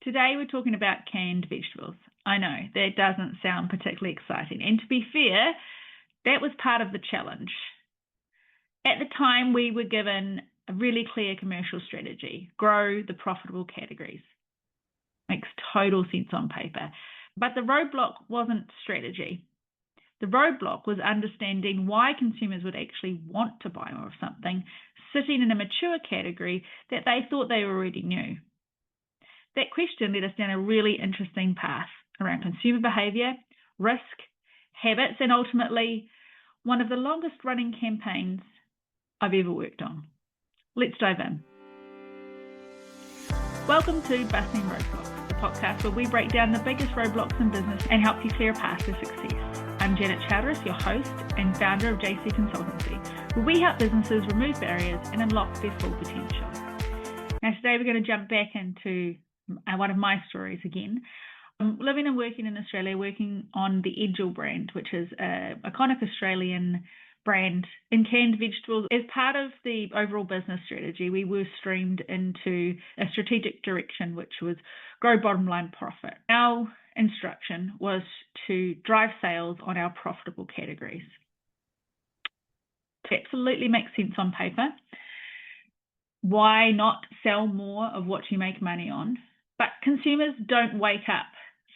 Today we're talking about canned vegetables. I know, that doesn't sound particularly exciting. And to be fair, that was part of the challenge. At the time, we were given a really clear commercial strategy: grow the profitable categories. Makes total sense on paper. But the roadblock wasn't strategy. The roadblock was understanding why consumers would actually want to buy more of something sitting in a mature category that they thought they already knew. That question led us down a really interesting path around consumer behaviour, risk, habits, and ultimately one of the longest running campaigns I've ever worked on. Let's dive in. Welcome to Busting Roadblocks, the podcast where we break down the biggest roadblocks in business and help you clear a path to success. I'm Janet Chowdhury, your host and founder of JC Consultancy, where we help businesses remove barriers and unlock their full potential. Now today we're going to jump back into one of my stories again. I'm living and working in Australia, working on the Edgell brand, which is an iconic Australian brand in canned vegetables. As part of the overall business strategy, we were streamed into a strategic direction, which was grow bottom line profit. Our instruction was to drive sales on our profitable categories. It absolutely makes sense on paper. Why not sell more of what you make money on? But consumers don't wake up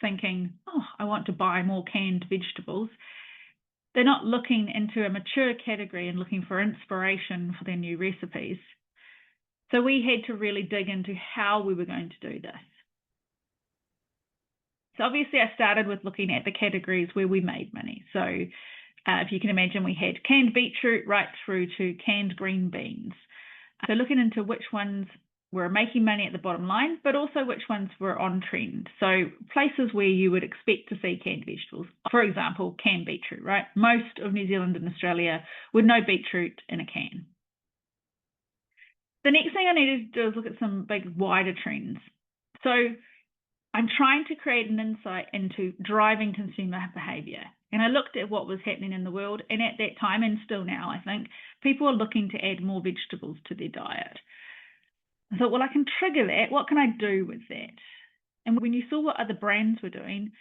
thinking, oh, I want to buy more canned vegetables. They're not looking into a mature category and looking for inspiration for their new recipes. So we had to really dig into how we were going to do this. So obviously I started with looking at the categories where we made money. So if you can imagine, we had canned beetroot right through to canned green beans. So looking into which ones were making money at the bottom line, but also which ones were on trend. So places where you would expect to see canned vegetables. For example, canned beetroot, right? Most of New Zealand and Australia would know beetroot in a can. The next thing I needed to do is look at some big wider trends. So I'm trying to create an insight into driving consumer behaviour. And I looked at what was happening in the world, and at that time, and still now, I think, people are looking to add more vegetables to their diet. I thought, well, I can trigger that. What can I do with that? And when you saw what other brands were doing,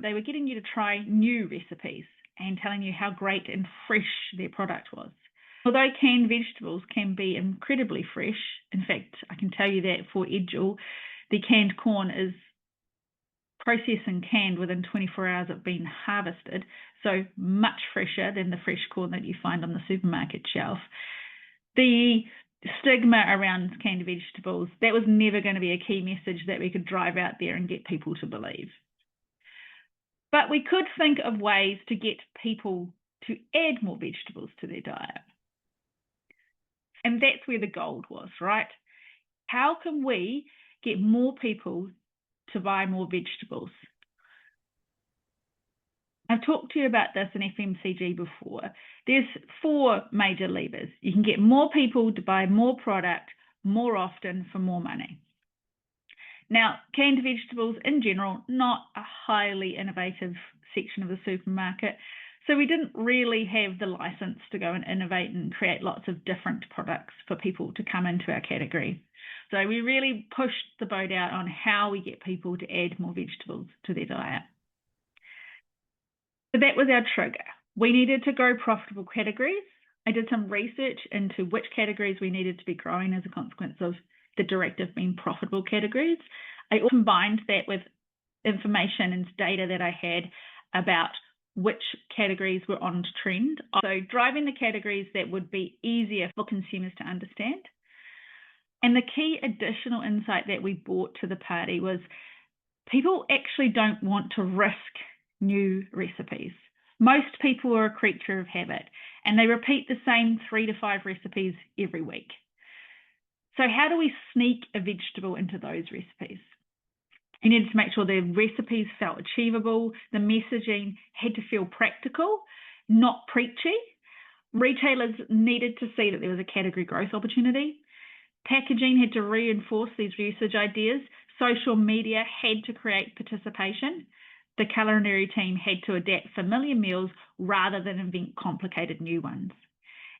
they were getting you to try new recipes and telling you how great and fresh their product was. Although canned vegetables can be incredibly fresh, in fact, I can tell you that for Edgell, the canned corn is processed and canned within 24 hours of being harvested, so much fresher than the fresh corn that you find on the supermarket shelf. The stigma around canned vegetables, that was never going to be a key message that we could drive out there and get people to believe. But we could think of ways to get people to add more vegetables to their diet. And that's where the gold was, right? How can we get more people to buy more vegetables? I've talked to you about this in FMCG before. There's 4 major levers. You can get more people to buy more product more often for more money. Now, canned vegetables in general, not a highly innovative section of the supermarket, so we didn't really have the license to go and innovate and create lots of different products for people to come into our category. So we really pushed the boat out on how we get people to add more vegetables to their diet. So that was our trigger. We needed to grow profitable categories. I did some research into which categories we needed to be growing as a consequence of the directive being profitable categories. I combined that with information and data that I had about which categories were on trend. So driving the categories that would be easier for consumers to understand. And the key additional insight that we brought to the party was people actually don't want to risk new recipes. Most people are a creature of habit and they repeat the same 3 to 5 recipes every week. So how do we sneak a vegetable into those recipes? You needed to make sure the recipes felt achievable, the messaging had to feel practical, not preachy. Retailers needed to see that there was a category growth opportunity. Packaging had to reinforce these usage ideas. Social media had to create participation. The culinary team had to adapt familiar meals rather than invent complicated new ones.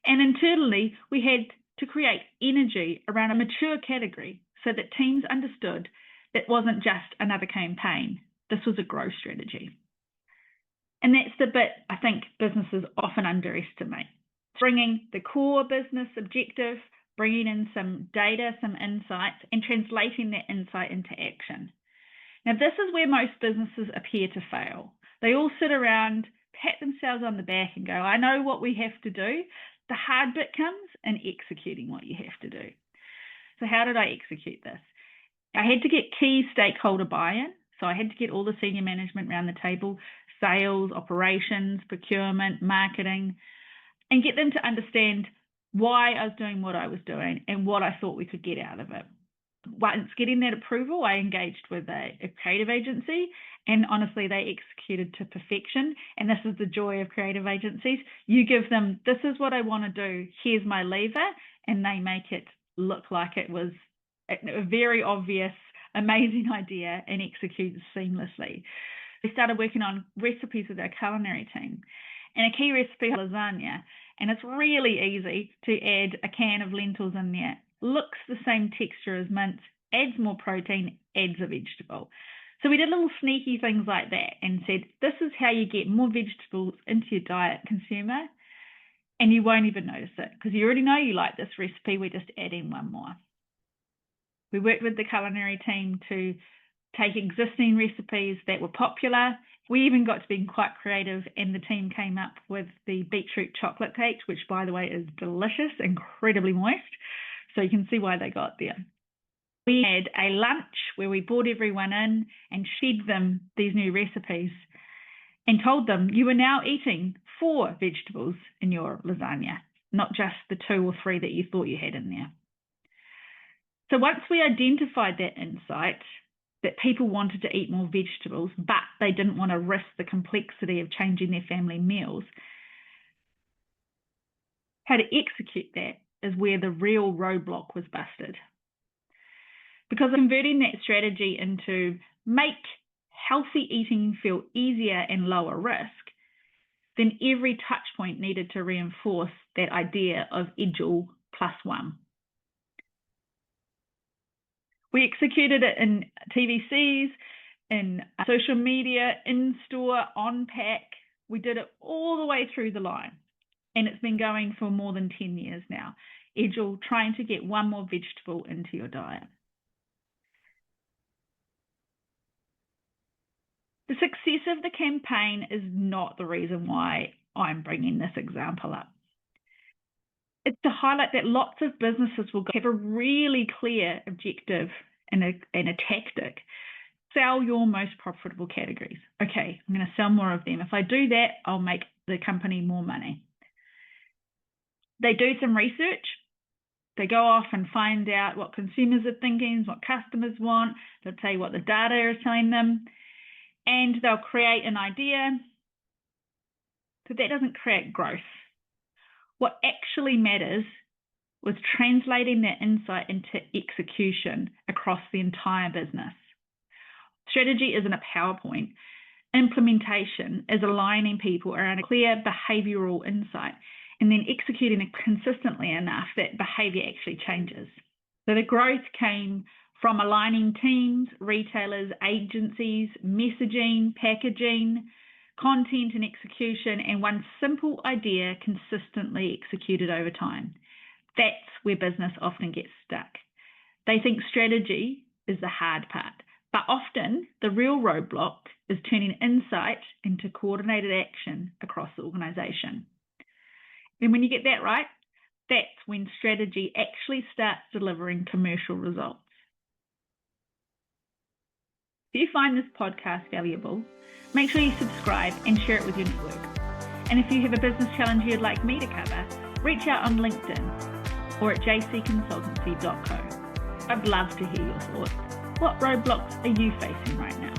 And internally, we had to create energy around a mature category so that teams understood It wasn't just another campaign. This was a growth strategy. And that's the bit I think businesses often underestimate. Bringing the core business objective, bringing in some data, some insights, and translating that insight into action. Now, this is where most businesses appear to fail. They all sit around, pat themselves on the back and go, I know what we have to do. The hard bit comes in executing what you have to do. So how did I execute this? I had to get key stakeholder buy-in. So I had to get all the senior management around the table, sales, operations, procurement, marketing, and get them to understand why I was doing what I was doing and what I thought we could get out of it. Once getting that approval, I engaged with a creative agency, and honestly, they executed to perfection. And this is the joy of creative agencies. You give them, this is what I want to do, here's my lever, and they make it look like it was a very obvious, amazing idea and executed seamlessly. We started working on recipes with our culinary team, and a key recipe is lasagna, and it's really easy to add a can of lentils in there. Looks the same texture as mince, adds more protein, adds a vegetable. So we did little sneaky things like that and said, this is how you get more vegetables into your diet, consumer, and you won't even notice it because you already know you like this recipe. We're just adding one more. We worked with the culinary team to take existing recipes that were popular. We even got to being quite creative, and the team came up with the beetroot chocolate cake, which, by the way, is delicious, incredibly moist. So you can see why they got there. We had a lunch where we brought everyone in and fed them these new recipes and told them you are now eating 4 vegetables in your lasagna, not just the 2 or 3 that you thought you had in there. So once we identified that insight, that people wanted to eat more vegetables, but they didn't want to risk the complexity of changing their family meals, how to execute that is where the real roadblock was busted. Because converting that strategy into make healthy eating feel easier and lower risk, then every touch point needed to reinforce that idea of Edgell +1. We executed it in TVCs, in social media, in store, on pack. We did it all the way through the line. And it's been going for more than 10 years now. Edgell, trying to get one more vegetable into your diet. The success of the campaign is not the reason why I'm bringing this example up. It's to highlight that lots of businesses will have a really clear objective and a tactic. Sell your most profitable categories. Okay, I'm going to sell more of them. If I do that, I'll make the company more money. They do some research. They go off and find out what consumers are thinking, what customers want. They'll tell you what the data is telling them. And they'll create an idea. But that doesn't create growth. What actually matters was translating that insight into execution across the entire business. Strategy isn't a PowerPoint. Implementation is aligning people around a clear behavioral insight and then executing it consistently enough that behavior actually changes. So the growth came from aligning teams, retailers, agencies, messaging, packaging, content and execution, and one simple idea consistently executed over time. That's where business often gets stuck. They think strategy is the hard part, but often the real roadblock is turning insight into coordinated action across the organization. And when you get that right, that's when strategy actually starts delivering commercial results. If you find this podcast valuable, make sure you subscribe and share it with your network. And if you have a business challenge you'd like me to cover, reach out on LinkedIn or at jcconsultancy.co. I'd love to hear your thoughts. What roadblocks are you facing right now?